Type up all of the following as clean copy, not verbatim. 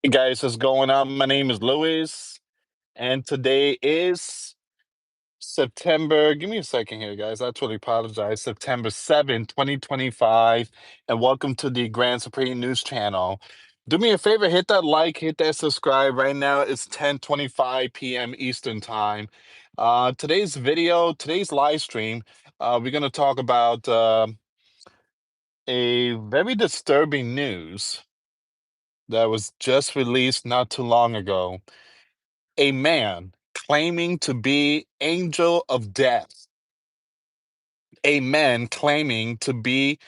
Hey guys, what's going on? My name is Louis, and today is September. Give me a second here, guys. I truly apologize. September 7th, 2025, and welcome to the Grand Supreme News Channel. Do me a favor, hit that like, hit that subscribe. Right now, it's 10:25 p.m. Eastern Time. Today's live stream, we're going to talk about a very disturbing news that was just released not too long ago. A man claiming to be angel of death. A man claiming to be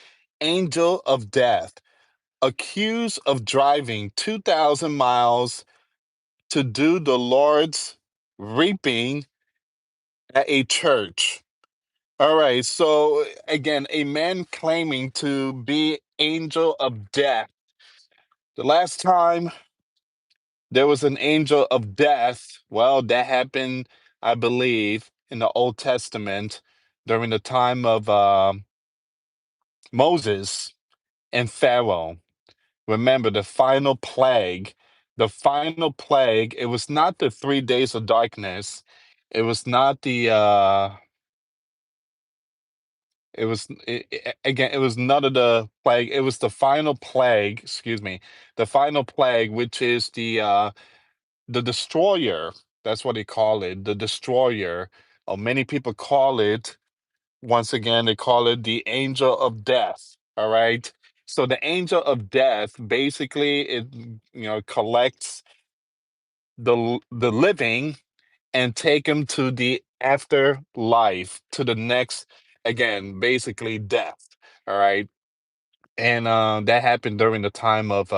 angel of death, accused of driving 2,000 miles to do the Lord's reaping at a church. All right, so again, a man claiming to be angel of death. The last time there was an angel of death, well, that happened, I believe, in the Old Testament during the time of Moses and Pharaoh. Remember the final plague. The final plague, it was not the 3 days of darkness. It was not it was again, it was none of the plague. It was the final plague, excuse me, the final plague, which is the destroyer. That's what they call it, the destroyer. Or many people call it, once again, they call it the angel of death. All right. So the angel of death basically it collects the living and take them to the afterlife, to the next, again, basically death. All right. And that happened during the time of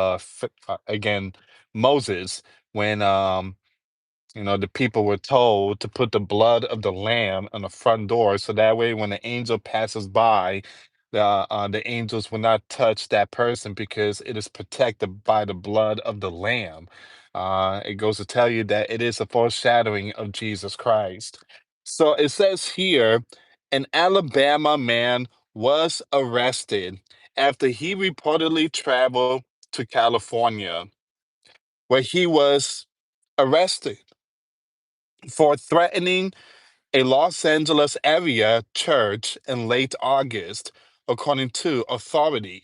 again, Moses, when the people were told to put the blood of the lamb on the front door, so that way, when the angel passes by, the angels will not touch that person because it is protected by the blood of the lamb. It goes to tell you that it is a foreshadowing of Jesus Christ. So it says here, an Alabama man was arrested after he reportedly traveled to California, where he was arrested for threatening a Los Angeles area church in late August, according to authority.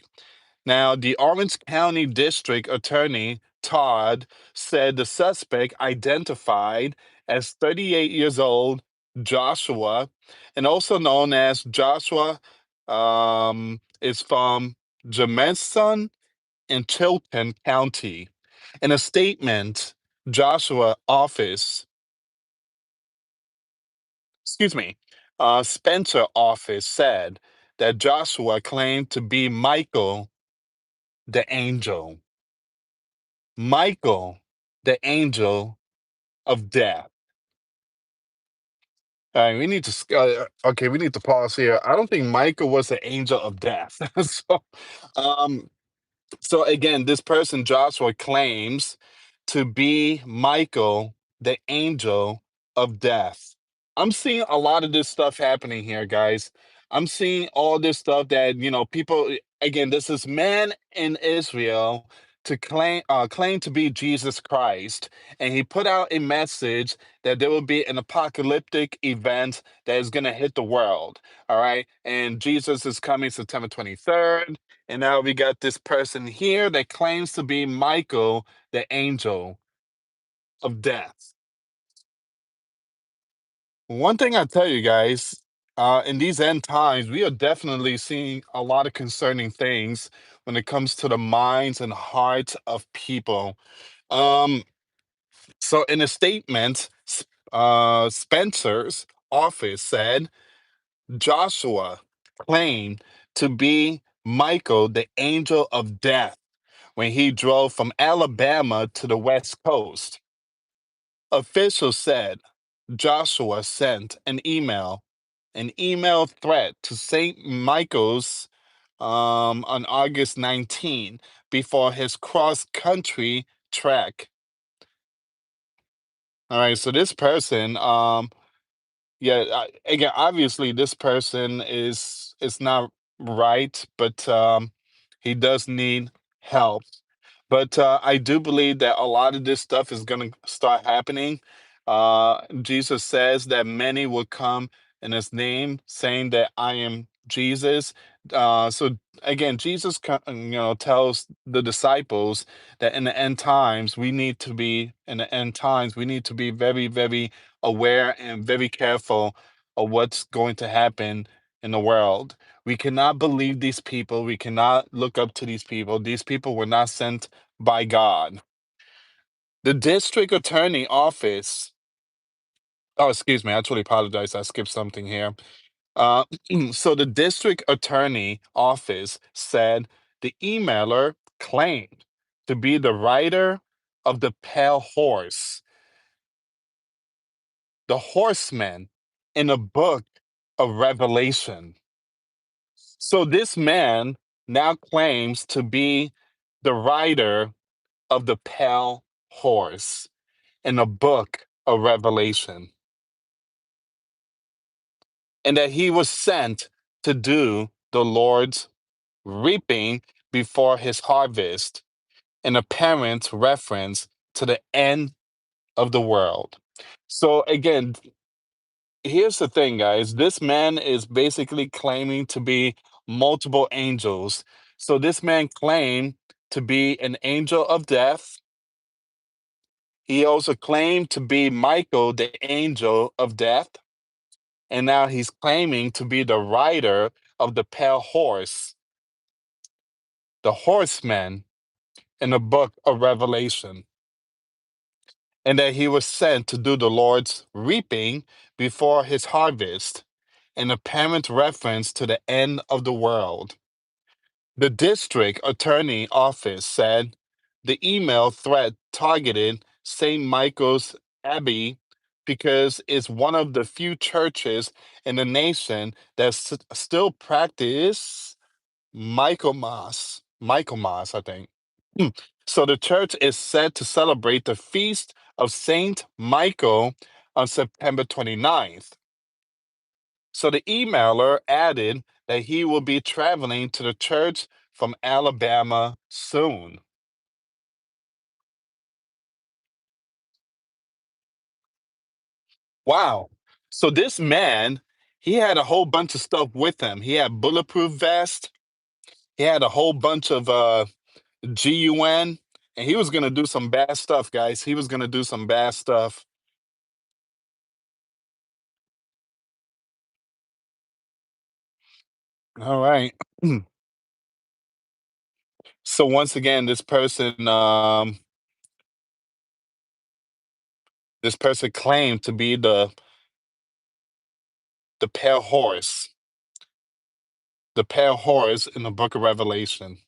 Now, the Orange County District Attorney Todd said the suspect, identified as 38 years old Joshua, and also known as Joshua, is from Jameson in Chilton County. In a statement, Joshua office excuse me, Spencer office said that Joshua claimed to be Michael the angel. Michael the angel of death. We need to okay. We need to pause here. I don't think Michael was the angel of death. Um, so again, this person Joshua claims to be Michael, the angel of death. I'm seeing a lot of this stuff happening here, guys. I'm seeing all this stuff that people. Again, this is man in Israel to claim to be Jesus Christ, and he put out a message that there will be an apocalyptic event that is going to hit the world. All right, and Jesus is coming September 23rd. And now we got this person here that claims to be Michael, the angel of death. One thing I tell you guys, in these end times, we are definitely seeing a lot of concerning things when it comes to the minds and hearts of people. Um, so, in a statement, Spencer's office said Joshua claimed to be Michael, the angel of death, when he drove from Alabama to the West Coast. Officials said Joshua sent an email threat to St. Michael's on August 19 before his cross country trek. All right, so this person, yeah, again, obviously, this person is not right, but he does need help. But I do believe that a lot of this stuff is going to start happening. Jesus says that many will come in his name, saying that I am Jesus. So again, Jesus, tells the disciples that in the end times we need to be in the end times we need to be very, very aware and very careful of what's going to happen in the world. We cannot believe these people. We cannot look up to these people. These people were not sent by God. The district attorney office, oh, excuse me, I truly apologize. I skipped something here. Uh, so the district attorney office said the emailer claimed to be the writer of the pale horse, the horseman in a book of Revelation. So this man now claims to be the writer of the pale horse in a book of Revelation, and that he was sent to do the Lord's reaping before his harvest, an apparent reference to the end of the world. So, again, here's the thing, guys. This man is basically claiming to be multiple angels. So, this man claimed to be an angel of death. He also claimed to be Michael, the angel of death. And now he's claiming to be the rider of the pale horse, the horseman in the book of Revelation, and that he was sent to do the Lord's reaping before his harvest, an apparent reference to the end of the world. The district attorney office said the email threat targeted St. Michael's Abbey because it's one of the few churches in the nation that still practice Michaelmas, I think. Hmm. So the church is set to celebrate the feast of Saint Michael on September 29th. So the emailer added that he will be traveling to the church from Alabama soon. Wow. So this man, he had a whole bunch of stuff with him. He had bulletproof vest. He had a whole bunch of GUN, and he was gonna do some bad stuff, guys. He was gonna do some bad stuff. All right. So once again, this person claimed to be the pale horse, the pale horse in the book of Revelation.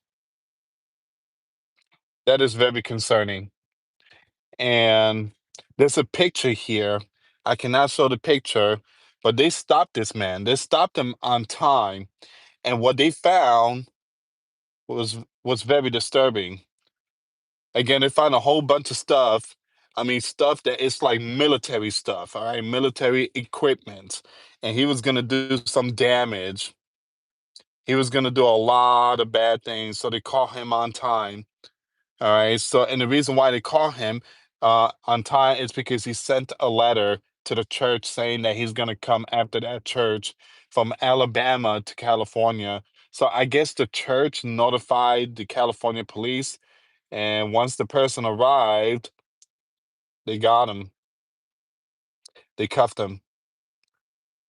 That is very concerning. And there's a picture here. I cannot show the picture, but they stopped this man. They stopped him on time, and what they found was very disturbing. Again, they found a whole bunch of stuff. I mean, stuff that is like military stuff, all right, military equipment. And he was gonna do some damage. He was gonna do a lot of bad things. So they caught him on time. All right. So, and the reason why they call him on time is because he sent a letter to the church saying that he's going to come after that church from Alabama to California. So, I guess the church notified the California police, and once the person arrived, they got him. They cuffed him.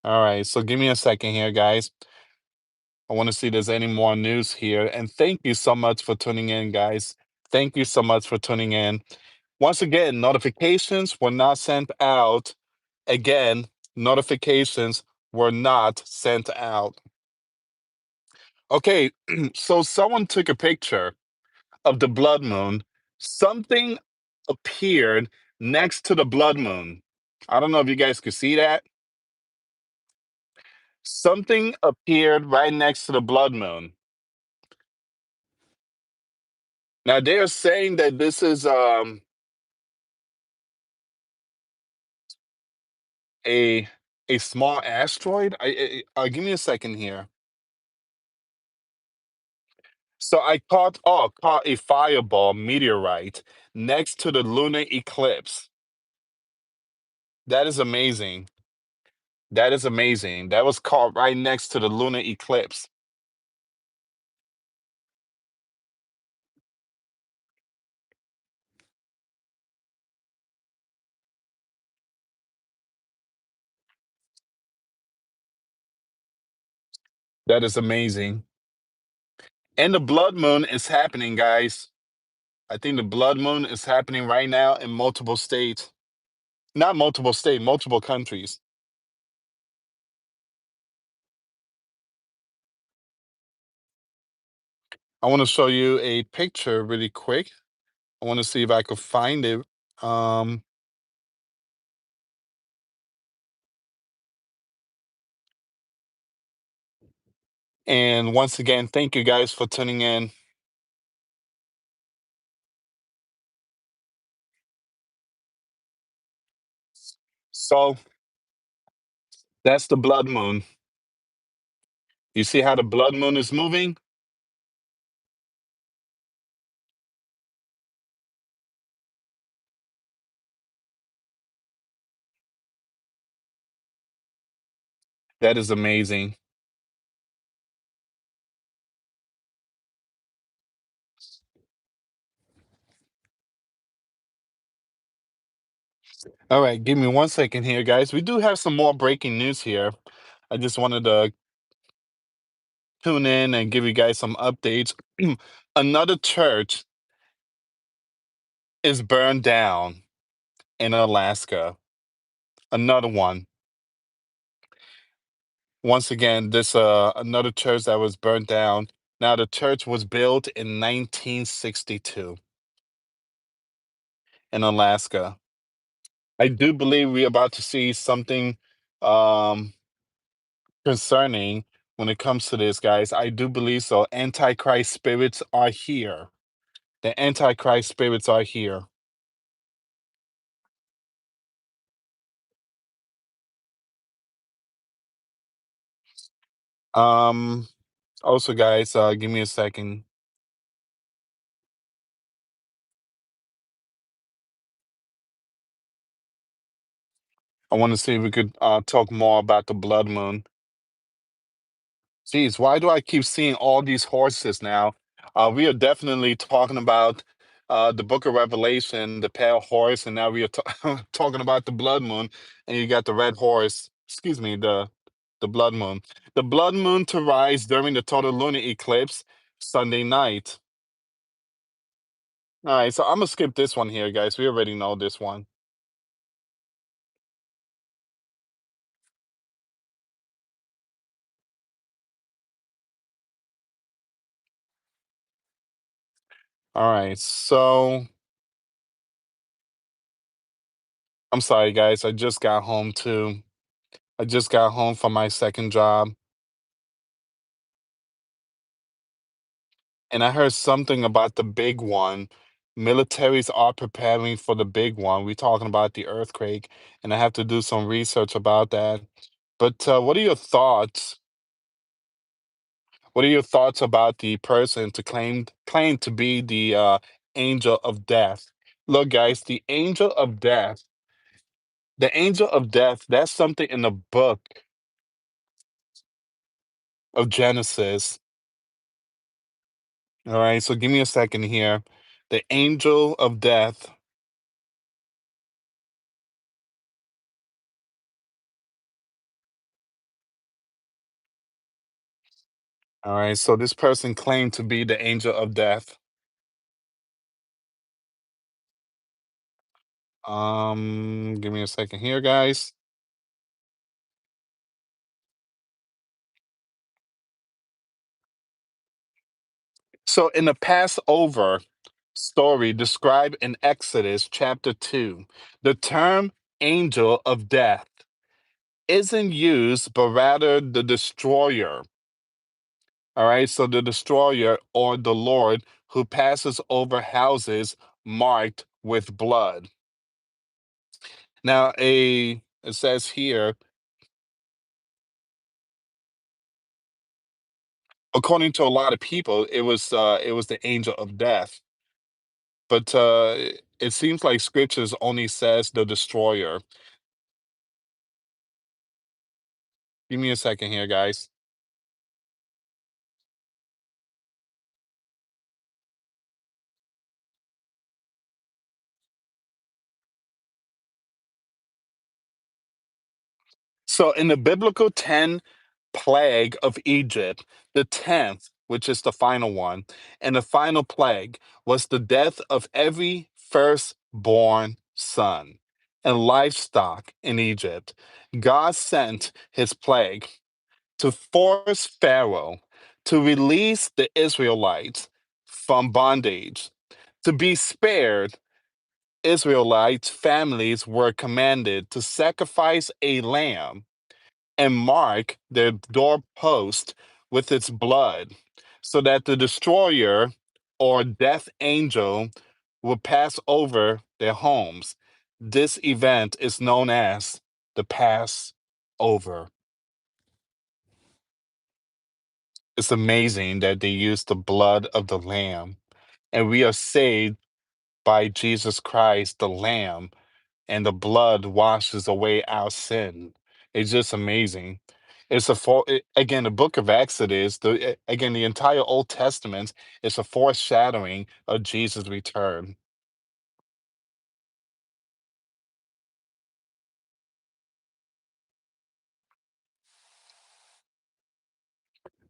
All right. So, give me a second here, guys. I want to see if there's any more news here. And thank you so much for tuning in, guys. Thank you so much for tuning in. Once again, notifications were not sent out. Again, notifications were not sent out. Okay, so someone took a picture of the blood moon. Something appeared next to the blood moon. I don't know if you guys could see that. Something appeared right next to the blood moon. Now they're saying that this is a a small asteroid. Give me a second here. So I caught a fireball meteorite next to the lunar eclipse. That is amazing. That is amazing. That was caught right next to the lunar eclipse. That is amazing. And the blood moon is happening, guys. I think the blood moon is happening right now in multiple states. Not multiple states, multiple countries. I want to show you a picture really quick. I want to see if I could find it. Um, and once again, thank you guys for tuning in. So that's the blood moon. You see how the blood moon is moving? That is amazing. All right, give me 1 second here, guys. We do have some more breaking news here. I just wanted to tune in and give you guys some updates. Another church is burned down in Alaska. Another one. Once again, this another church that was burnt down. Now the church was built in 1962 in Alaska. I do believe we're about to see something um concerning when it comes to this, guys. I do believe so. Antichrist spirits are here. The Antichrist spirits are here. Um, Also, guys, give me a second. I want to see if we could talk more about the blood moon. Geez, why do I keep seeing all these horses now? We are definitely talking about the Book of Revelation, the pale horse, and now we are talking about the blood moon, and you got the red horse. Excuse me, the blood moon. The blood moon to rise during the total lunar eclipse Sunday night. All right, so I'm gonna skip this one here, guys. We already know this one. All right, so I'm sorry, guys. I just got home too. I just got home from my second job, and I heard something about the big one. Militaries are preparing for the big one. We're talking about the earthquake, and I have to do some research about that. But what are your thoughts? What are your thoughts about the person to claim to be the angel of death? Look, guys, the angel of death. That's something in the book of Genesis. All right, so give me a second here. The angel of death. All right, so this person claimed to be the angel of death. Give me a second here, guys. So in the Passover story described in Exodus chapter 2, the term angel of death isn't used, but rather the destroyer. All right, so the destroyer or the Lord who passes over houses marked with blood. Now, it says here, According to a lot of people, it was the angel of death. But it seems like scriptures only says the destroyer. Give me a second here, guys. So in the biblical 10 plague of Egypt, the 10th, which is the final one, and the final plague was the death of every firstborn son and livestock in Egypt. God sent his plague to force Pharaoh to release the Israelites from bondage. To be spared, Israelites' families were commanded to sacrifice a lamb and mark their doorpost with its blood, so that the destroyer or death angel would pass over their homes. This event is known as the Passover. It's amazing that they use the blood of the lamb, and we are saved by Jesus Christ, the lamb, and the blood washes away our sin. It's just amazing. Again, the book of Exodus, again, the entire Old Testament is a foreshadowing of Jesus' return.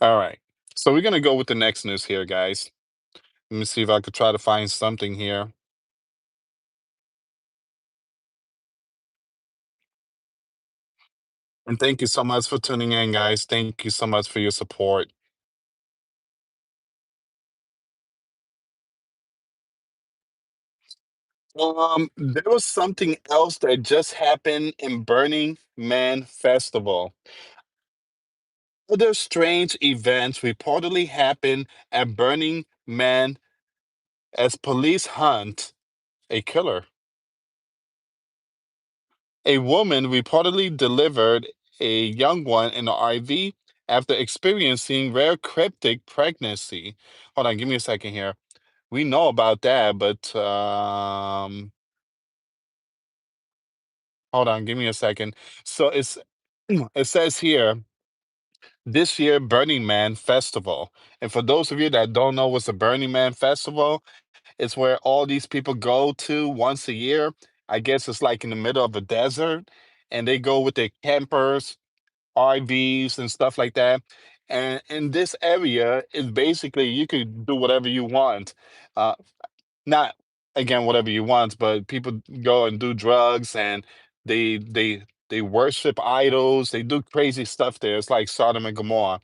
All right. So we're gonna go with the next news here, guys. Let me see if I could try to find something here. And thank you so much for tuning in, guys. Thank you so much for your support. There was something else that just happened in Burning Man Festival. Other strange events reportedly happened at Burning Man as police hunt a killer. A woman reportedly delivered a young one in an IV after experiencing rare cryptic pregnancy. Hold on, give me a second here. We know about that, but hold on, give me a second. So it says here this year Burning Man Festival. And for those of you that don't know what's a Burning Man Festival, it's where all these people go to once a year. I guess it's like in the middle of a desert, and they go with their campers, RVs, and stuff like that. And in this area, is basically you could do whatever you want. Uh, Not again whatever you want, but people go and do drugs, and they worship idols. They do crazy stuff there. It's like Sodom and Gomorrah.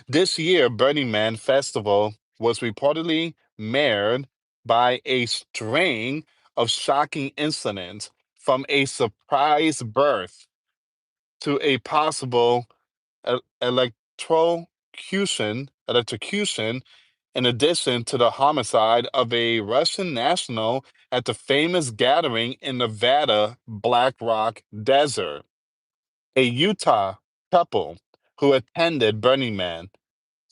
This year, Burning Man Festival was reportedly marred by a string of shocking incidents, from a surprise birth to a possible electrocution, in addition to the homicide of a Russian national at the famous gathering in Nevada Black Rock Desert. A Utah couple who attended Burning Man,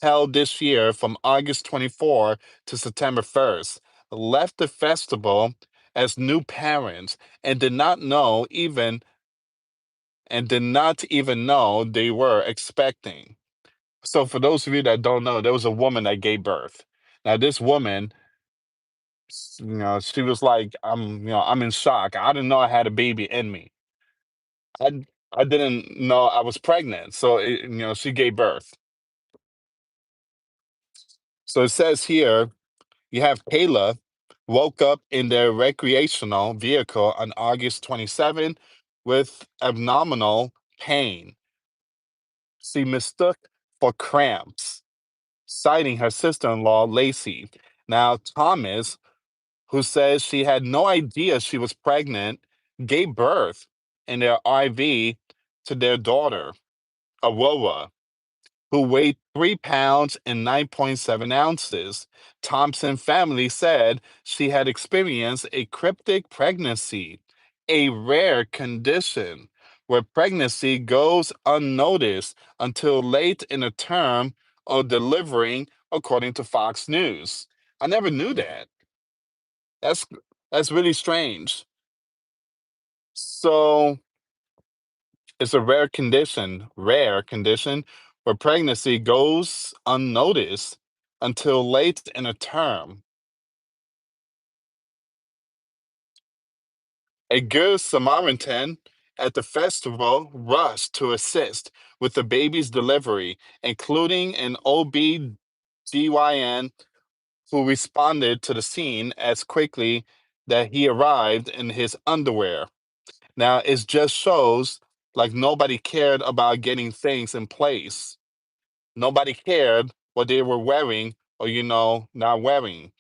held this year from August 24 to September 1st, left the festival as new parents and did not even know they were expecting. So for those of you that don't know, there was a woman that gave birth. Now this woman, she was like, I'm in shock. I didn't know I had a baby in me. I I didn't know I was pregnant. So she gave birth. So it says here, you have Kayla woke up in their recreational vehicle on August 27 with abdominal pain. She mistook for cramps, citing her sister in law, Lacey. Now, Thomas, who says she had no idea she was pregnant, gave birth in their IV to their daughter, Aurora, who weighed 3 pounds and 9.7 ounces. Thompson family said she had experienced a cryptic pregnancy, a rare condition where pregnancy goes unnoticed until late in the term or delivering, according to Fox News. I never knew that. That's that's really strange. So it's a rare condition where pregnancy goes unnoticed until late in a term. A good Samaritan at the festival rushed to assist with the baby's delivery, including an OB/GYN who responded to the scene as quickly that he arrived in his underwear. Now, it just shows like nobody cared about getting things in place. Nobody cared what they were wearing or, not wearing.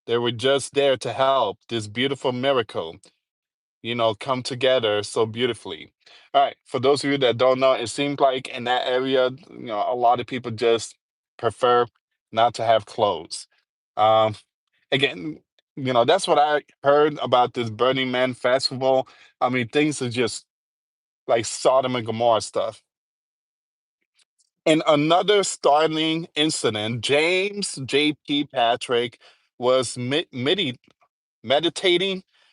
They were just there to help this beautiful miracle, come together so beautifully. All right, for those of you that don't know, it seems like in that area, a lot of people just prefer not to have clothes. Um, Again, that's what I heard about this Burning Man festival. I mean, things are just like Sodom and Gomorrah stuff. In another startling incident, James J.P. Patrick was meditating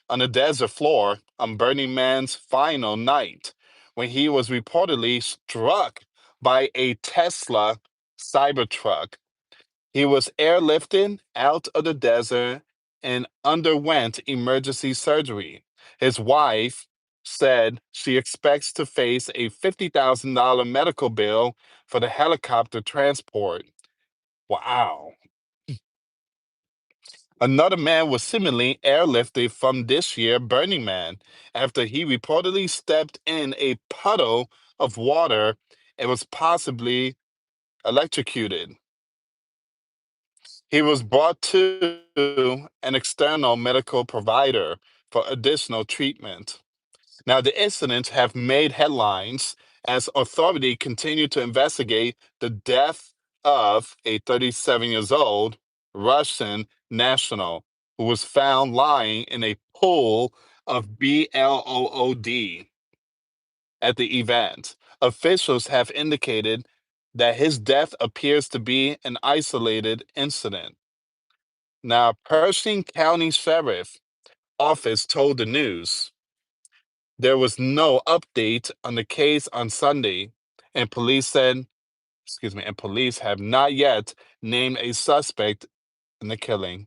on the desert floor on Burning Man's final night when he was reportedly struck by a Tesla Cybertruck. He was airlifted out of the desert and underwent emergency surgery. His wife said she expects to face a $50,000 medical bill for the helicopter transport. Wow. Another man was similarly airlifted from this year Burning Man after he reportedly stepped in a puddle of water and was possibly electrocuted. He was brought to an external medical provider for additional treatment. Now, the incidents have made headlines as authorities continue to investigate the death of a 37 years old Russian national who was found lying in a pool of blood at the event. Officials have indicated that his death appears to be an isolated incident. Now, Pershing County Sheriff Office told the news there was no update on the case on Sunday, and police have not yet named a suspect in the killing.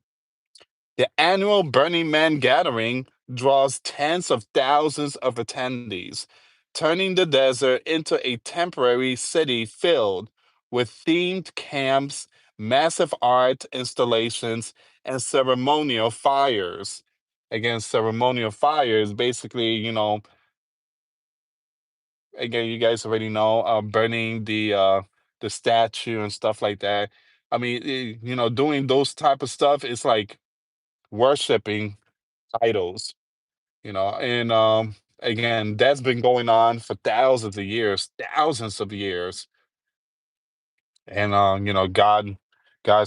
The annual Burning Man gathering draws tens of thousands of attendees, turning the desert into a temporary city filled with themed camps, massive art installations, and ceremonial fires. Again, ceremonial fires basically, again, you guys already know, burning the statue and stuff like that. I mean, doing those type of stuff is like worshiping idols, and again, that's been going on for thousands of years. And God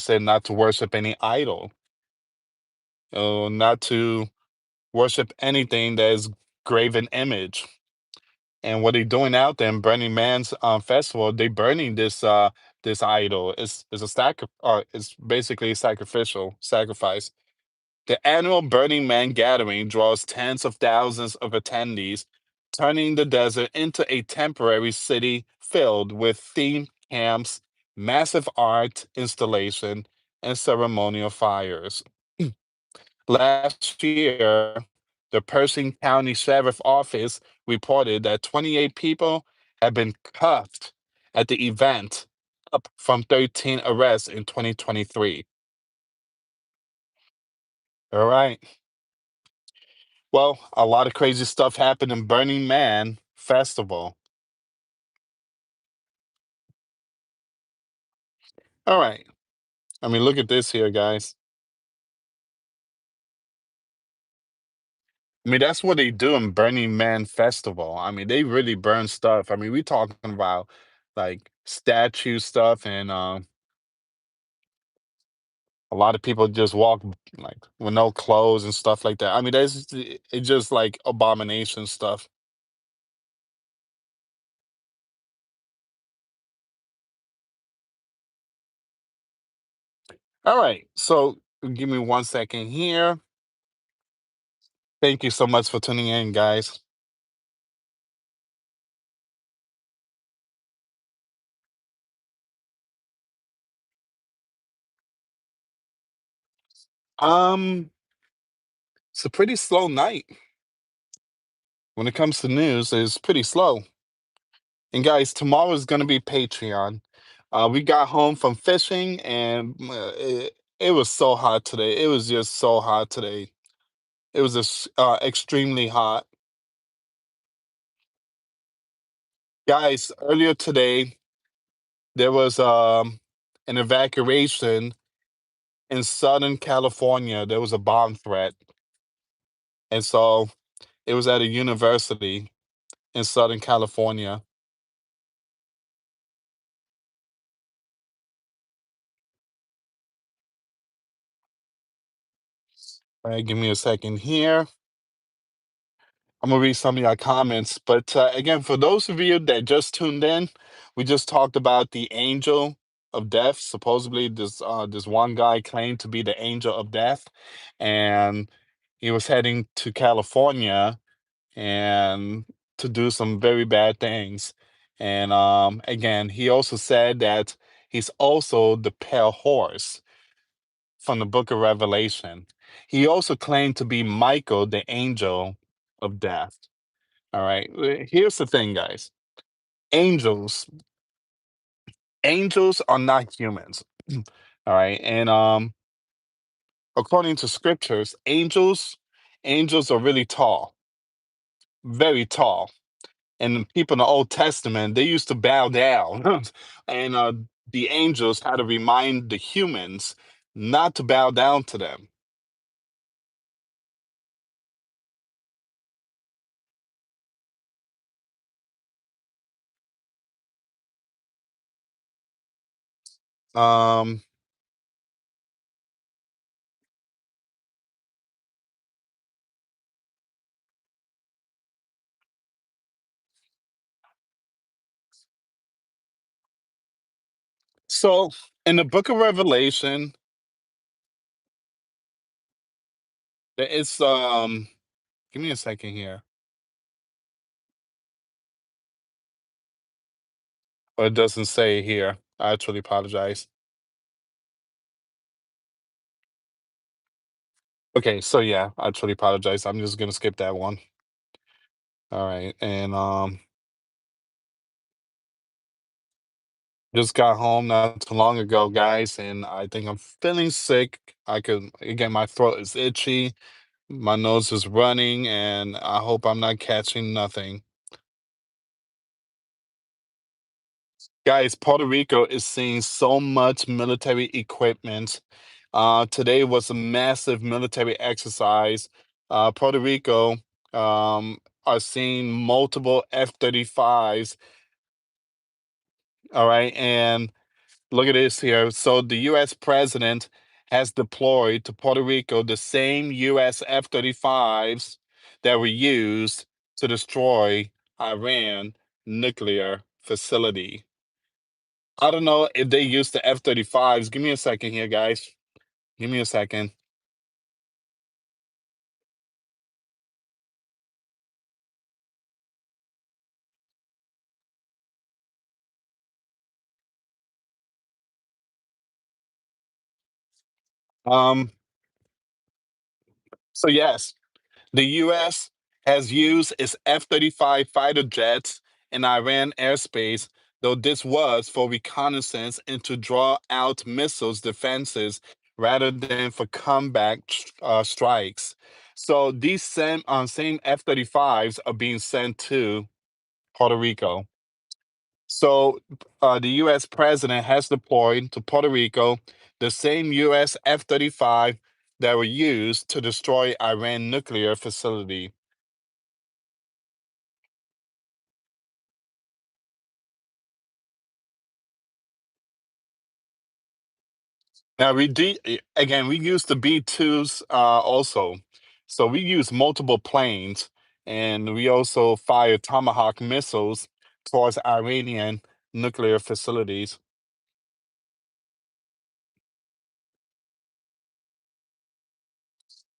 said not to worship any idol, not to worship anything that is graven image. And what they doing out there in Burning Man's festival, they burning this idol. It's a it's basically a sacrificial sacrifice. The annual Burning Man gathering draws tens of thousands of attendees, turning the desert into a temporary city filled with themed camps, massive art installation, and ceremonial fires. Last year, the Pershing County Sheriff Office reported that 28 people had been cuffed at the event, up from 13 arrests in 2023. All right. Well, a lot of crazy stuff happened in Burning Man Festival. All right. I mean, look at this here, guys. I mean, that's what they do in Burning Man Festival. I mean, they really burn stuff. I mean, we talking about like statue stuff and a lot of people just walk like with no clothes and stuff like that. I mean, it's just like abomination stuff. All right. So give me 1 second here. Thank you so much for tuning in, guys. Um, it's a pretty slow night when it comes to news. It's pretty slow. And guys, tomorrow is going to be Patreon. We got home from fishing, and it was so hot today. It was just so hot today. It was just extremely hot. Guys, earlier today, there was an evacuation in Southern California. There was a bomb threat. And so it was at a university in Southern California. All right, give me a second here. I'm gonna read some of your comments. But again, for those of you that just tuned in, we just talked about the angel of death. Supposedly, this one guy claimed to be the angel of death, and he was heading to California and to do some very bad things. And again, he also said that he's also the pale horse from the book of Revelation. He also claimed to be Michael, the angel of death. All right. Here's the thing, guys. Angels, angels are not humans. All right. And according to scriptures, angels are really tall, very tall. And people in the Old Testament, they used to bow down. And the angels had to remind the humans not to bow down to them. Um, so in the book of Revelation, it's give me a second here. Or it doesn't say here. I actually apologize. Okay, so yeah, I truly apologize. I'm just gonna skip that one. All right, and just got home not too long ago, guys, and I think I'm feeling sick. I could again, my throat is itchy, my nose is running, and I hope I'm not catching nothing. Guys, Puerto Rico is seeing so much military equipment. Today was a massive military exercise. Puerto Rico are seeing multiple F-35s. All right, and look at this here. So the U.S. president has deployed to Puerto Rico the same U.S. F-35s that were used to destroy Iran nuclear facility. I don't know if they used the F-35s. Give me a second here, guys. Give me a second. Um, so yes, the US has used its F-35 fighter jets in Iran airspace, though this was for reconnaissance and to draw out missiles defenses rather than for combat strikes. So these same F-35s are being sent to Puerto Rico. So the U.S. president has deployed to Puerto Rico the same U.S. F-35 that were used to destroy Iran nuclear facility. Now again. We use the B-2s also, so we use multiple planes, and we also fire Tomahawk missiles towards Iranian nuclear facilities.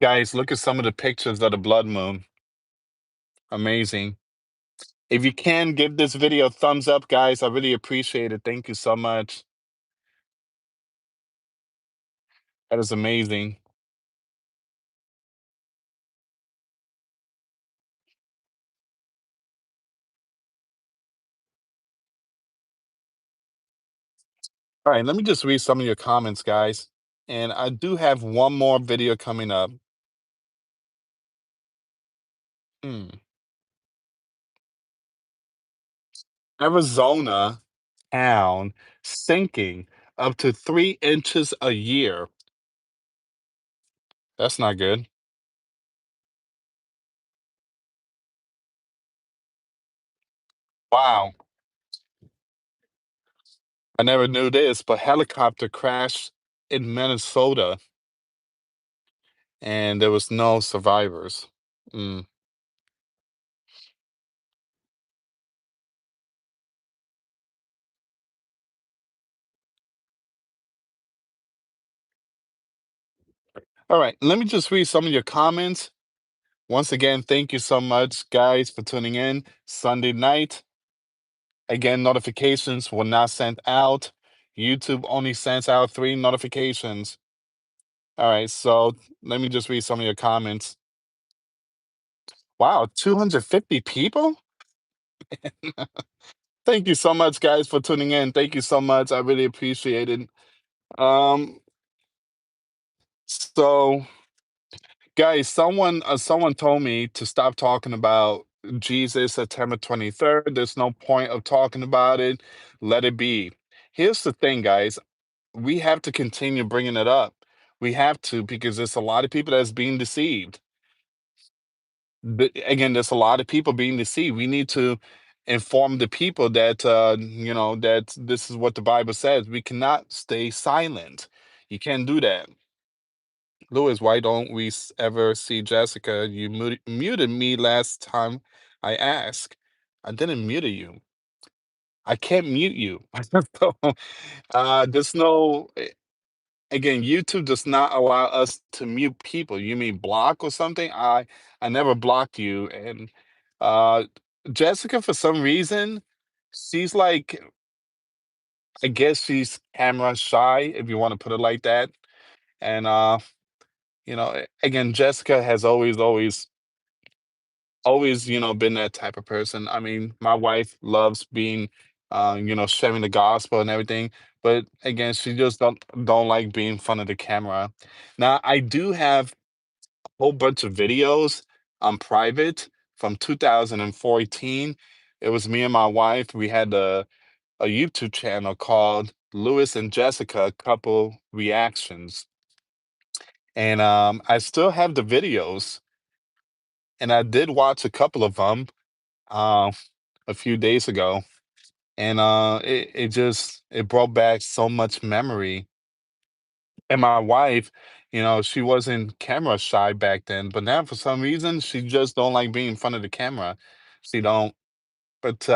Guys, look at some of the pictures of the blood moon. Amazing. If you can give this video a thumbs up, guys, I really appreciate it. Thank you so much. That is amazing. All right, let me just read some of your comments, guys. And I do have one more video coming up. Hmm. Arizona town sinking up to 3 inches a year. That's not good. Wow. I never knew this, but helicopter crashed in Minnesota and there was no survivors. Mm. All right, let me just read some of your comments. Once again, thank you so much, guys, for tuning in. Sunday night, again, notifications were not sent out. YouTube only sends out 3 notifications. All right, so let me just read some of your comments. Wow, 250 people? Thank you so much, guys, for tuning in. Thank you so much. I really appreciate it. Um, so guys, someone told me to stop talking about Jesus September 23rd. There's no point of talking about it. Let it be. Here's the thing, guys. We have to continue bringing it up. We have to because there's a lot of people that's being deceived. Again, there's a lot of people being deceived. We need to inform the people that that this is what the Bible says. We cannot stay silent. You can't do that. Louis, why don't we ever see Jessica? You muted me last time I asked. I didn't mute you. I can't mute you. So, there's no, again, YouTube does not allow us to mute people. You mean block or something? I never blocked you. And uh, Jessica, for some reason, she's like, I guess she's camera shy, if you want to put it like that. And again, Jessica has always, been that type of person. I mean, my wife loves being, sharing the gospel and everything, but again, she just don't like being in front of the camera. Now, I do have a whole bunch of videos on private from 2014. It was me and my wife. We had a YouTube channel called Lewis and Jessica Couple Reactions, and I still have the videos, and I did watch a couple of them. Um, a few days ago, and it brought back so much memory. And my wife, she wasn't camera shy back then, but now for some reason she just don't like being in front of the camera. She don't. But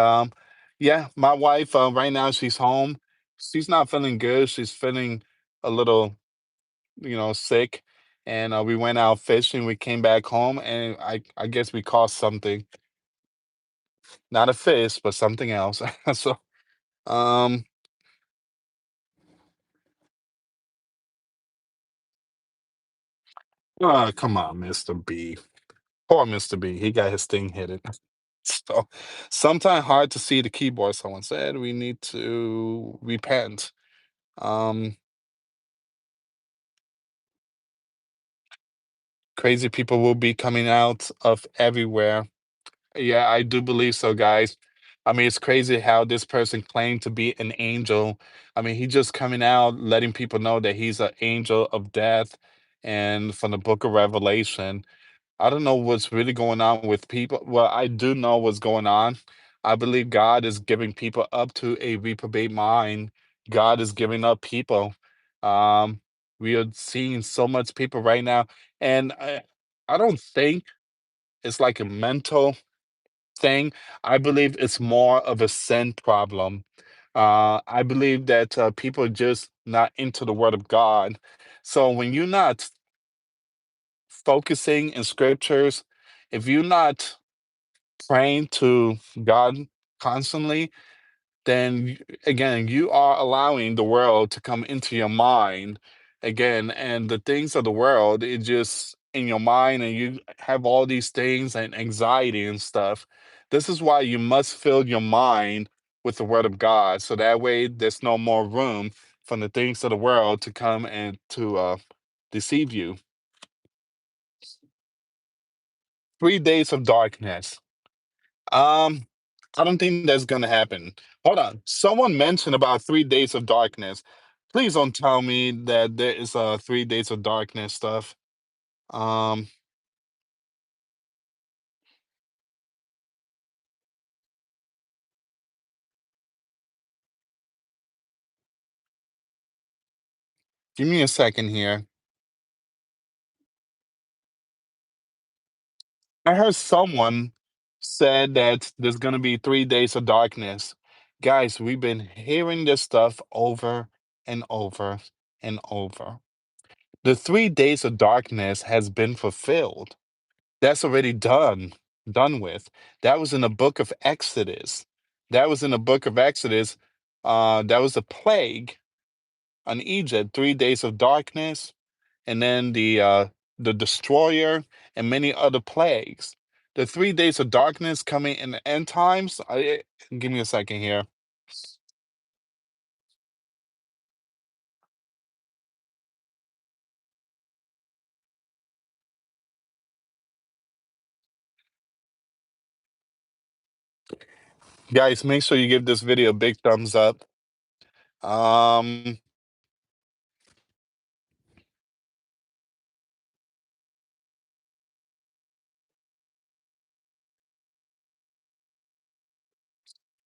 yeah, my wife right now she's home. She's not feeling good. She's feeling a little, sick. And we went out fishing. We came back home, and I guess we caught something, not a fish, but something else. So um oh, come on, Mr. B. Poor Mr. B. He got his thing hidden. So, sometimes hard to see the keyboard, someone said. We need to repent. Um, Crazy people will be coming out of everywhere. Yeah, I do believe so, guys. I mean, it's crazy how this person claimed to be an angel. I mean, he just coming out, letting people know that he's an angel of death and from the book of Revelation. I don't know what's really going on with people. Well, I do know what's going on. I believe God is giving people up to a reprobate mind. God is giving up people. Um, we are seeing so much people right now, and I don't think it's like a mental thing. I believe it's more of a sin problem. I believe that people are just not into the Word of God. So when you're not focusing in scriptures, if you're not praying to God constantly, then again, you are allowing the world to come into your mind again. And the things of the world, it just in your mind, and you have all these things and anxiety and stuff. This is why you must fill your mind with the word of God. So that way there's no more room for the things of the world to come and to deceive you. 3 days of darkness. Um, I don't think that's gonna happen. Hold on. Someone mentioned about 3 days of darkness. Please don't tell me that there is a 3 days of darkness stuff. Um, Give me a second here. I heard someone said that there's gonna be 3 days of darkness. Guys, we've been hearing this stuff over and over and over. The 3 days of darkness has been fulfilled. That's already done with. That was in the book of Exodus. That was in the book of Exodus. That was a plague on Egypt, 3 days of darkness, and then the destroyer and many other plagues. The 3 days of darkness coming in the end times. Give me a second here. Guys, make sure you give this video a big thumbs up. Um,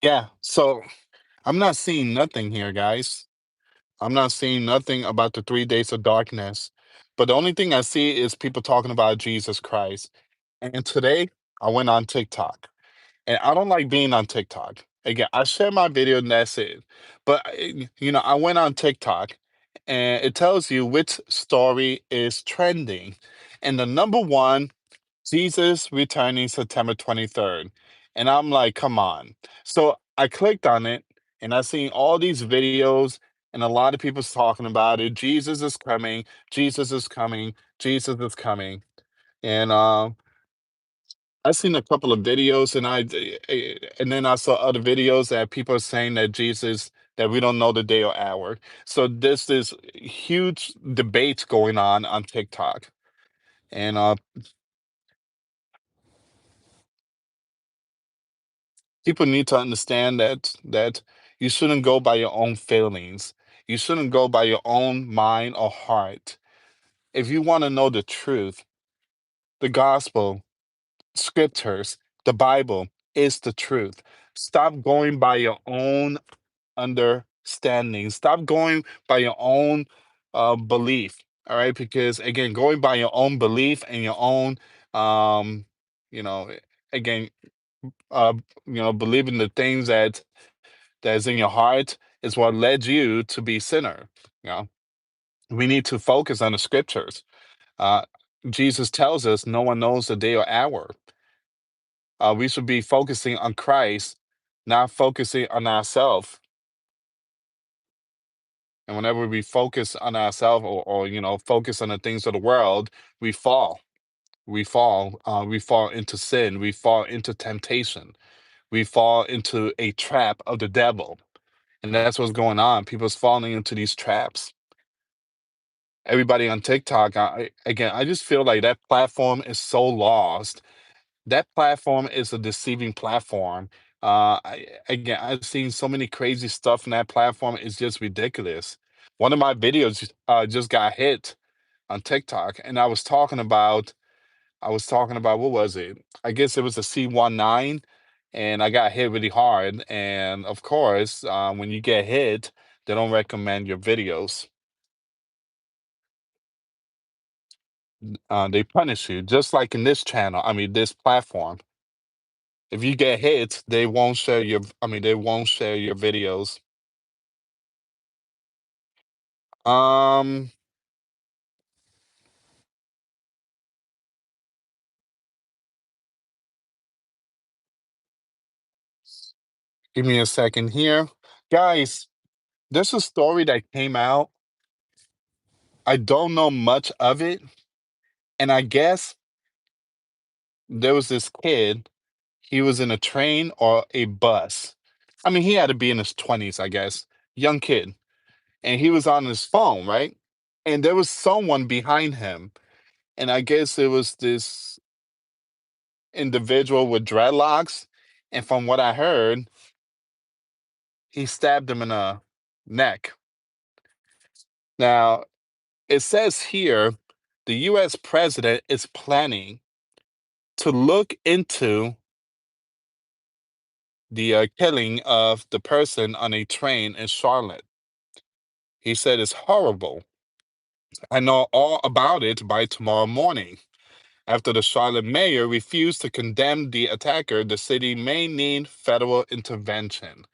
yeah, so I'm not seeing nothing here, guys. I'm not seeing nothing about the 3 days of darkness. But the only thing I see is people talking about Jesus Christ. And today I went on TikTok. And I don't like being on TikTok. Again, I share my video and that's it. But I went on TikTok and it tells you which story is trending. And the number one, Jesus returning September 23rd. And I'm like, come on. So I clicked on it and I seen all these videos and a lot of people's talking about it. Jesus is coming, Jesus is coming, Jesus is coming. And I seen a couple of videos and and then I saw other videos that people are saying that Jesus that we don't know the day or hour. So this is huge debates going on TikTok. And people need to understand that you shouldn't go by your own feelings. You shouldn't go by your own mind or heart. If you want to know the truth, the gospel, scriptures, the Bible is the truth. Stop going by your own understanding. Stop going by your own belief. All right, because again, going by your own belief and your own, um, you know, again, uh, believing the things that's in your heart is what led you to be sinner. You know, we need to focus on the scriptures. Uh, Jesus tells us no one knows the day or hour. We should be focusing on Christ, not focusing on ourselves. And whenever we focus on ourselves or focus on the things of the world, we fall. We fall. We fall into sin. We fall into temptation. We fall into a trap of the devil. And that's what's going on. People's falling into these traps. Everybody on TikTok, again, I just feel like that platform is so lost. That platform is a deceiving platform. Again, I've seen so many crazy stuff in that platform. It's just ridiculous. One of my videos just got hit on TikTok, and I was talking about what was it? I guess it was a C19, and I got hit really hard. And of course, when you get hit, they don't recommend your videos. They punish you, just like in this channel. I mean, this platform. If you get hit, they won't share your. I mean, they won't share your videos. Um, Give me a second here. Guys, there's a story that came out. I don't know much of it. And I guess there was this kid, he was in a train or a bus. I mean, he had to be in his 20s, I guess. Young kid. And he was on his phone, right? And there was someone behind him. And I guess it was this individual with dreadlocks. And from what I heard, he stabbed him in the neck. Now, it says here the US president is planning to look into the killing of the person on a train in Charlotte. He said it's horrible. I know all about it by tomorrow morning. After the Charlotte mayor refused to condemn the attacker, the city may need federal intervention.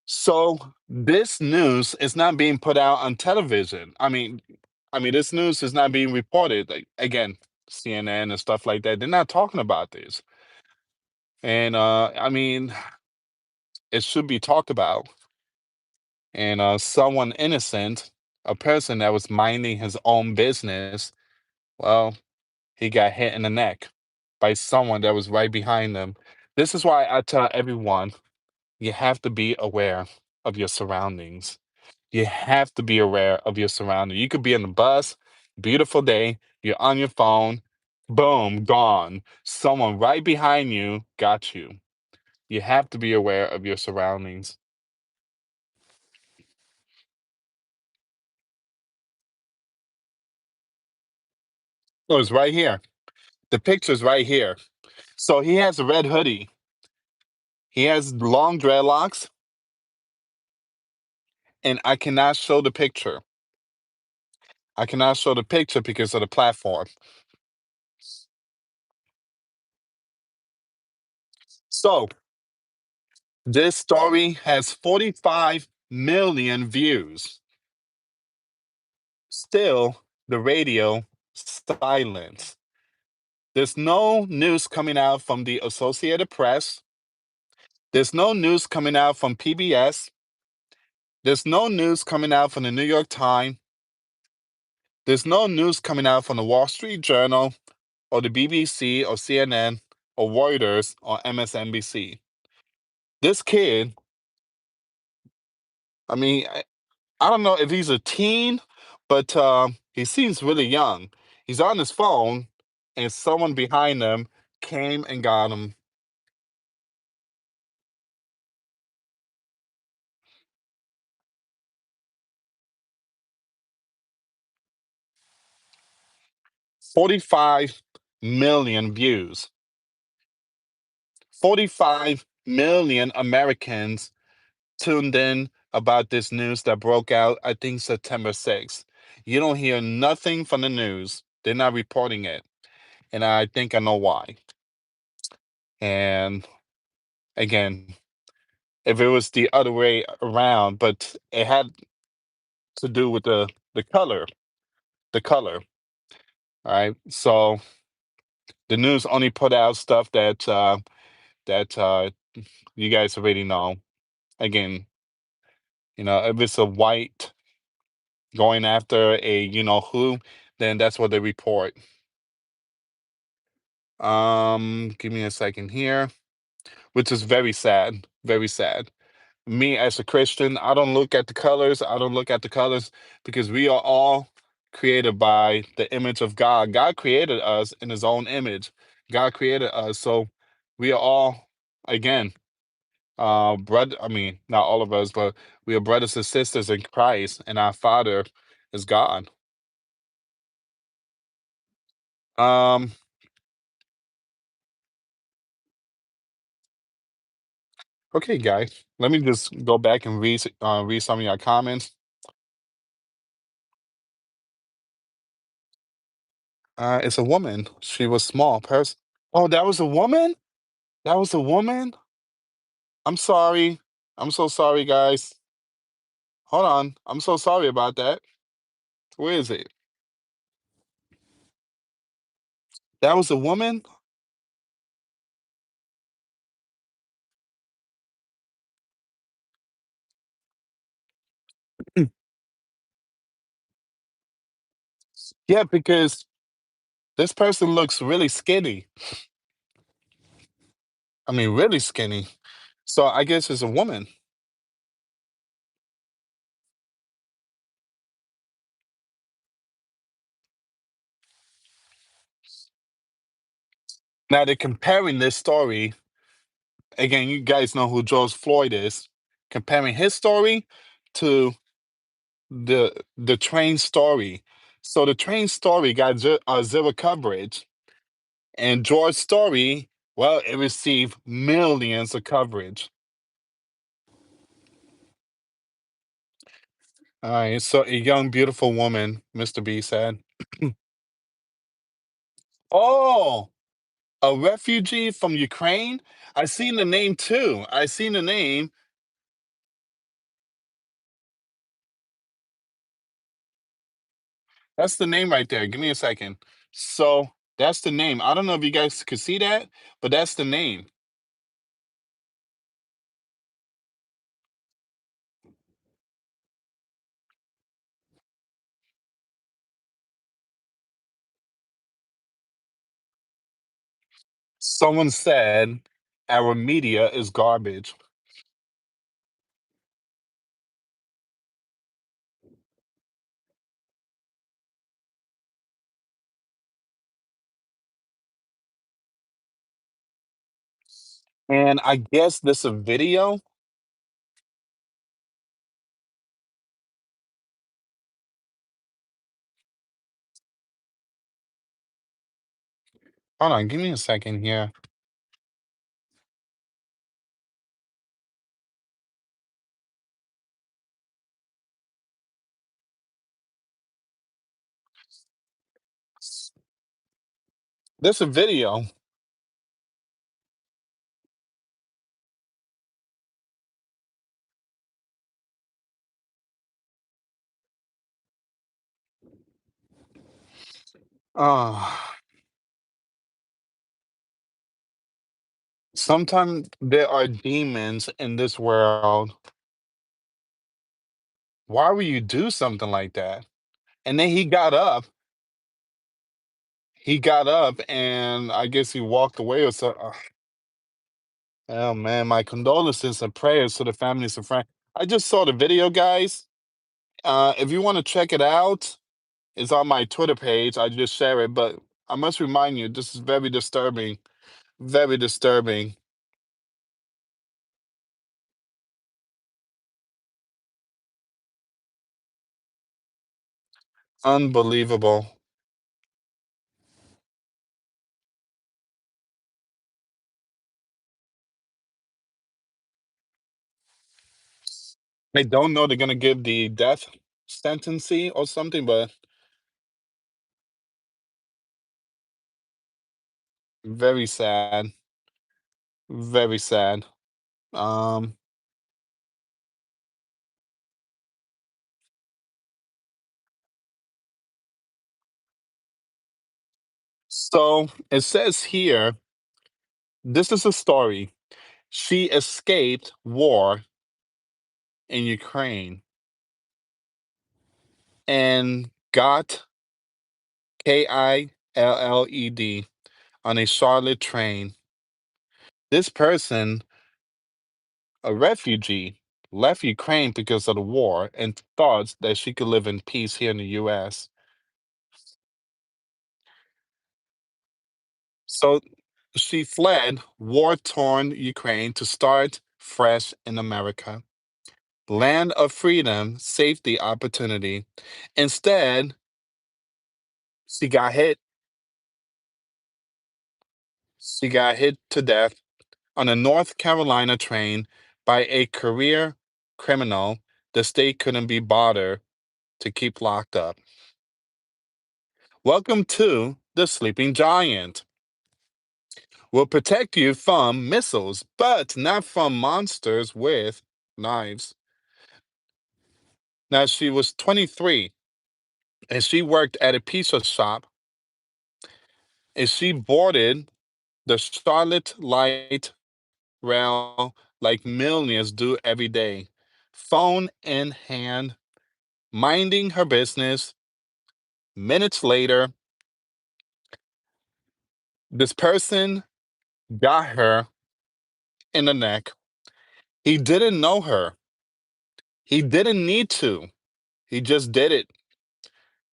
So this news is not being put out on television. I mean, this news is not being reported. Like again, CNN and stuff like that. They're not talking about this. And I mean, it should be talked about. And someone innocent, a person that was minding his own business, well, he got hit in the neck by someone that was right behind them. This is why I tell everyone you have to be aware of your surroundings. You have to be aware of your surroundings. You could be in the bus, beautiful day, you're on your phone, boom, gone. Someone right behind you got you. You have to be aware of your surroundings. Oh, it's right here. The picture's right here. So he has a red hoodie. He has long dreadlocks, and I cannot show the picture. I cannot show the picture because of the platform. So this story has 45 million views. Still, the radio silence. There's no news coming out from the Associated Press. There's no news coming out from PBS. There's no news coming out from the New York Times. There's no news coming out from the Wall Street Journal or the BBC or CNN or Reuters or MSNBC. This kid, I mean, I don't know if he's a teen, but he seems really young. He's on his phone, and someone behind him came and got him. 45 million views. 45 million Americans tuned in about this news that broke out, I think, September 6th. You don't hear nothing from the news. They're not reporting it. And I think I know why. And again, if it was the other way around, but it had to do with the color, the color. All right. So the news only put out stuff that you guys already know. Again, if it's a white going after a who, then that's what they report. Give me a second here, which is very sad, very sad. Me as a Christian, I don't look at the colors. I don't look at the colors because we are all created by the image of God. God created us in his own image. God created us. So we are all, again, brother, I mean, not all of us, but we are brothers and sisters in Christ, and our Father is God. Um, okay, guys, let me just go back and read some of your comments. It's a woman. She was small person. Oh, that was a woman? That was a woman? I'm sorry. I'm so sorry, guys. Hold on. I'm so sorry about that. Where is it? That was a woman? Yeah, because this person looks really skinny. I mean, really skinny. So I guess it's a woman. Now they're comparing this story. Again, you guys know who George Floyd is. Comparing his story to the train story. So the train story got zero coverage, and George's story, well, it received millions of coverage. All right, so a young, beautiful woman, Mr. B said. Oh, a refugee from Ukraine? I seen the name too. I seen the name. That's the name right there. Give me a second. So that's the name. I don't know if you guys could see that, but that's the name. Someone said our media is garbage. And I guess this a video. Hold on, give me a second here. This a video. Uh, Sometimes there are demons in this world. Why would you do something like that? And then he got up. He got up, and I guess he walked away or so. Oh man, my condolences and prayers to the families and friends. I just saw the video, guys. If you want to check it out, it's on my Twitter page. I just share it, but I must remind you, this is very disturbing. Very disturbing. Unbelievable. They don't know they're gonna give the death sentencing or something, but very sad. Very sad. Um, so it says here, this is a story. She escaped war in Ukraine and got KILLED on a Charlotte train. This person, a refugee, left Ukraine because of the war and thought that she could live in peace here in the US. So she fled war torn Ukraine to start fresh in America. Land of freedom, safety, opportunity. Instead, she got hit. She got hit to death on a North Carolina train by a career criminal the state couldn't be bothered to keep locked up. Welcome to the Sleeping Giant. Will protect you from missiles, but not from monsters with knives. Now, she was 23 and she worked at a pizza shop and she boarded the Charlotte Light Rail like millions do every day, phone in hand, minding her business, Minutes later, this person got her in the neck. He didn't know her. He didn't need to. He just did it.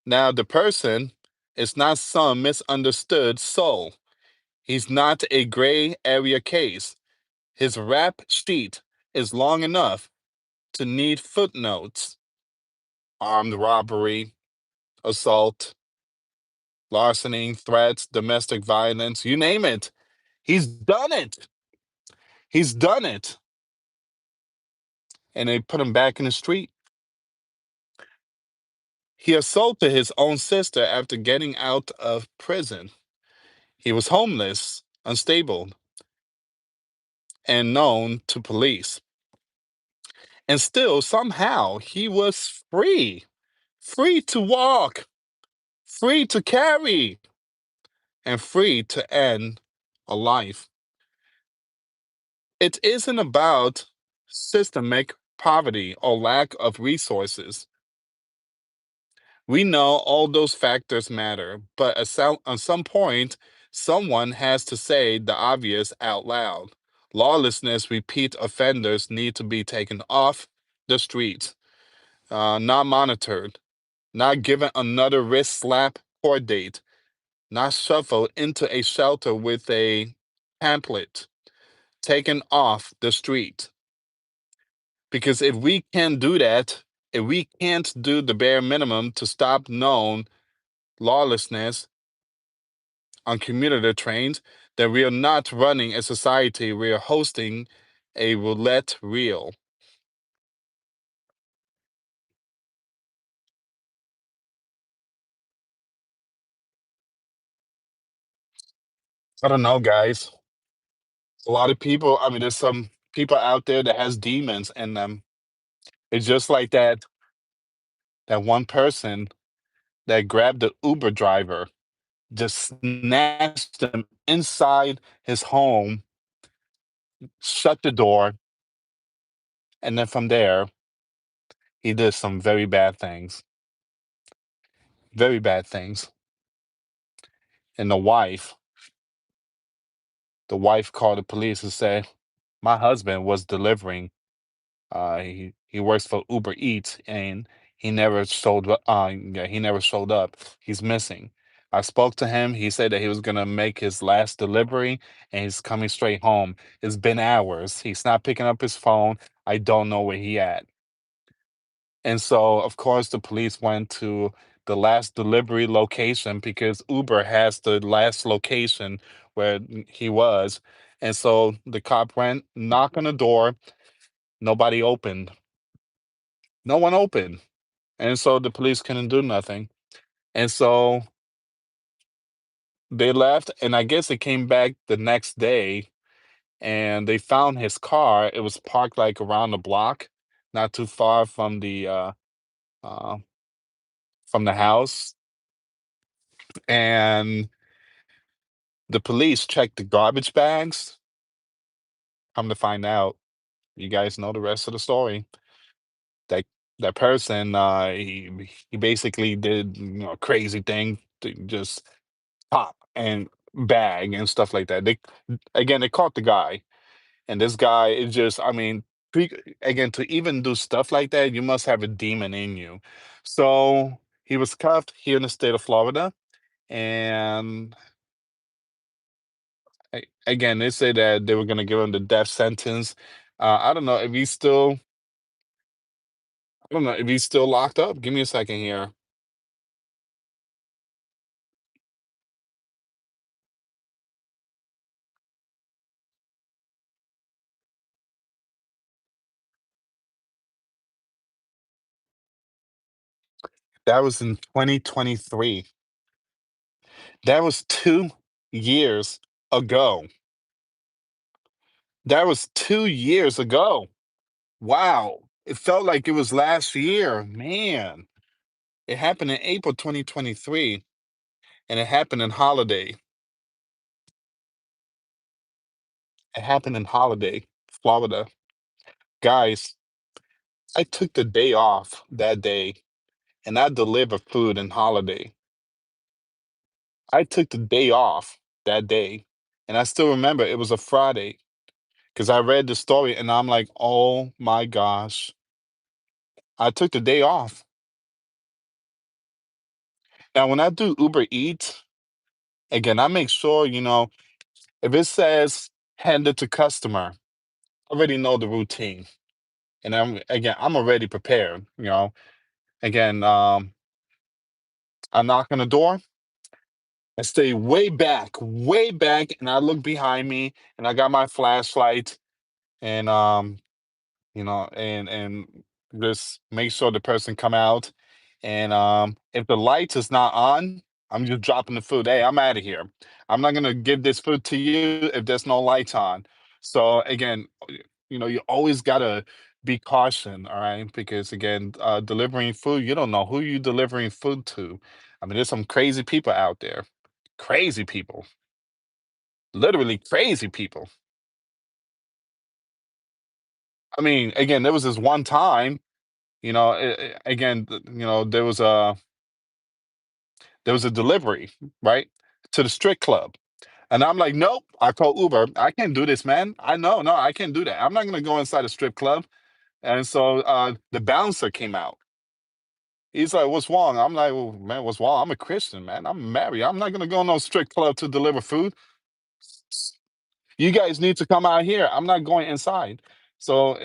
Now, the person is not some misunderstood soul. He's not a gray area case. His rap sheet is long enough to need footnotes: armed robbery, assault, larceny, threats, domestic violence, you name it. He's done it. He's done it. And they put him back in the street. He assaulted his own sister after getting out of prison. He was homeless, unstable, and known to police. And still, somehow, he was free. Free to walk, free to carry, and free to end a life. It isn't about systemic poverty or lack of resources. We know all those factors matter, but at some point, someone has to say the obvious out loud. Lawlessness repeat offenders need to be taken off the streets, not monitored, not given another wrist slap court date, not shuffled into a shelter with a pamphlet, taken off the street. Because if we can't do that, if we can't do the bare minimum to stop known lawlessness on commuter trains, then we are not running a society, we are hosting a roulette reel. I don't know, guys. A lot of people, I mean, there's some people out there that has demons in them. It's just like that one person that grabbed the Uber driver, just snatched him inside his home, shut the door, and then from there, he did some very bad things. Very bad things. And the wife called the police and said, my husband was delivering. He works for Uber Eats, and he never showed up. Yeah, he never showed up. He's missing. I spoke to him. He said that he was gonna make his last delivery, and he's coming straight home. It's been hours. He's not picking up his phone. I don't know where he at. And so, of course, the police went to the last delivery location because Uber has the last location where he was. And so the cop went, knocked on the door. Nobody opened. No one opened. And so the police couldn't do nothing. And so they left. And I guess they came back the next day and they found his car. It was parked like around the block, not too far uh, from the house. And the police checked the garbage bags. Come to find out, you guys know the rest of the story. That that person, he basically did a crazy thing to just pop and bag and stuff like that. They caught the guy, and this guy is just, I mean, again, to even do stuff like that, you must have a demon in you. So he was cuffed here in the state of Florida, and again, they say that they were gonna give him the death sentence. I don't know if he's still. I don't know if he's still locked up. Give me a second here. That was in 2023. That was 2 years ago. That was 2 years ago. Wow. It felt like it was last year. Man. It happened in April 2023, and it happened in Holiday. It happened in Holiday, Florida. Guys, I took the day off that day and I delivered food in Holiday. I took the day off that day, and I still remember it was a Friday because I read the story and I'm like, "Oh my gosh." I took the day off. Now, when I do Uber Eats, again, I make sure, if it says handed to customer, I already know the routine. And I'm already prepared, Again, I knock on the door, I stay way back, and I look behind me, and I got my flashlight, and and just make sure the person come out. And if the lights is not on, I'm just dropping the food. Hey, I'm out of here. I'm not gonna give this food to you if there's no lights on. So again, you always gotta be caution, all right? Because again, delivering food, you don't know who you delivering food to. I mean, there's some crazy people out there. Crazy people. Literally crazy people. I mean, again, there was this one time, again, there was a delivery, right, to the strip club. And I'm like, nope. I call Uber. I can't do this, man. I know, no, I can't do that. I'm not gonna go inside a strip club. And so the bouncer came out. He's like, "What's wrong?" I'm like, "Well, man, what's wrong? I'm a Christian, man. I'm married. I'm not gonna go no strip club to deliver food. You guys need to come out here. I'm not going inside." So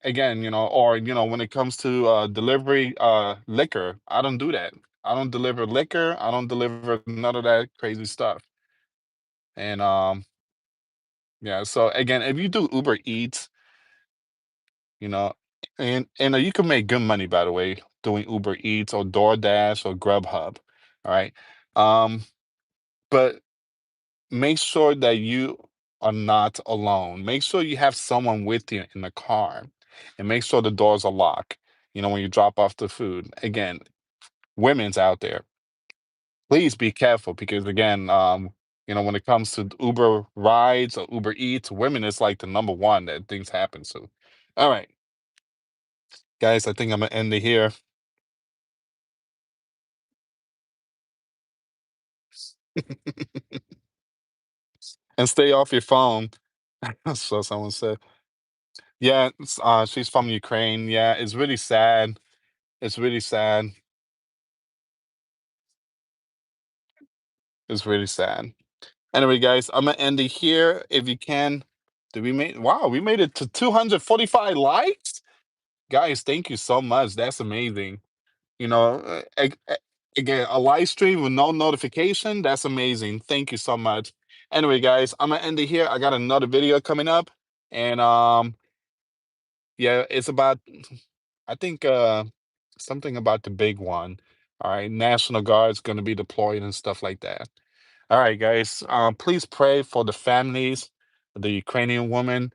again, or when it comes to delivery liquor, I don't do that. I don't deliver liquor. I don't deliver none of that crazy stuff. And yeah, so again, if you do Uber Eats, you know, and you can make good money by the way doing Uber Eats or DoorDash or Grubhub. All right. Um, but make sure that you are not alone. Make sure you have someone with you in the car and make sure the doors are locked, when you drop off the food. Again, women's out there, please be careful because again, when it comes to Uber rides or Uber Eats, women is like the number one that things happen to. All right, guys, I think I'm gonna end it here. And stay off your phone. So someone said. Yeah, she's from Ukraine. Yeah, it's really sad. It's really sad. It's really sad. Anyway, guys, I'm gonna end it here. If you can, did we made wow, we made it to 245 likes? Guys, thank you so much. That's amazing. Again, a live stream with no notification. That's amazing. Thank you so much. Anyway, guys, I'm gonna end it here. I got another video coming up, and yeah, it's about I think something about the big one. All right, National Guard's gonna be deployed and stuff like that. All right, guys. Please pray for the families, the Ukrainian woman.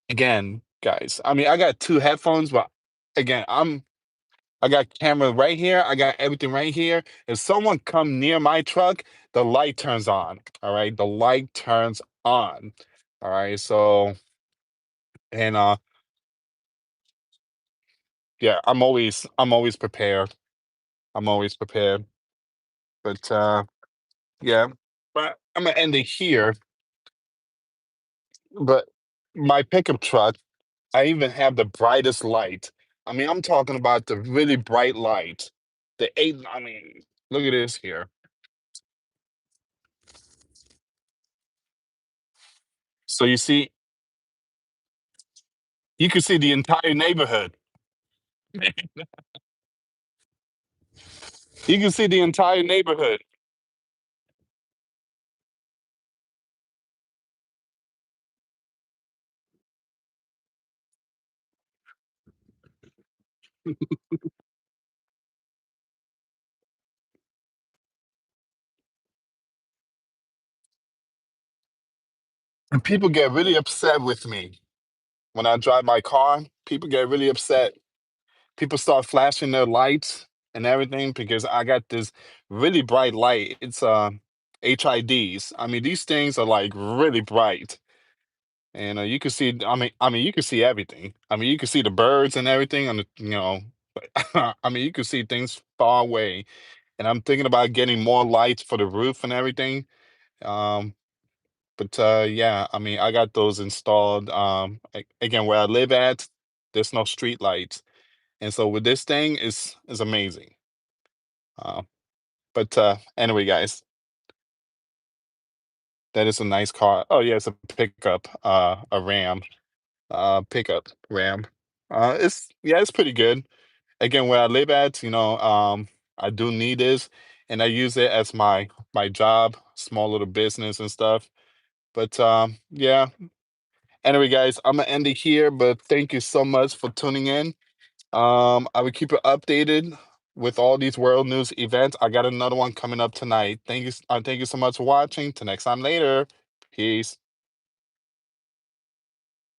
Again, guys. I mean, I got two headphones, but again, I got camera right here. I got everything right here. If someone come near my truck, the light turns on. All right, the light turns on. All right. So and yeah, I'm always prepared. I'm always prepared. But yeah, but I'm gonna end it here. But my pickup truck, I even have the brightest light. I mean, I'm talking about the really bright light. The eight. I mean, look at this here. So you can see the entire neighborhood. You can see the entire neighborhood. And people get really upset with me when I drive my car. People get really upset. People start flashing their lights and everything because I got this really bright light. It's HIDs. I mean, these things are like really bright. And you can see. I mean, you can see everything. I mean, you can see the birds and everything on the. I mean, you can see things far away, and I'm thinking about getting more lights for the roof and everything. Um, but yeah, I mean, I got those installed. Again, where I live at, there's no street lights, and so with this thing, is amazing. Uh, but anyway, guys, that is a nice car. Oh yeah, it's a pickup, a Ram, pickup Ram. It's yeah, it's pretty good. Again, where I live at, I do need this, and I use it as my job, small little business and stuff. But yeah. Anyway, guys, I'm gonna end it here. But thank you so much for tuning in. I will keep you updated with all these world news events. I got another one coming up tonight. Thank you so much for watching. Till next time later. Peace.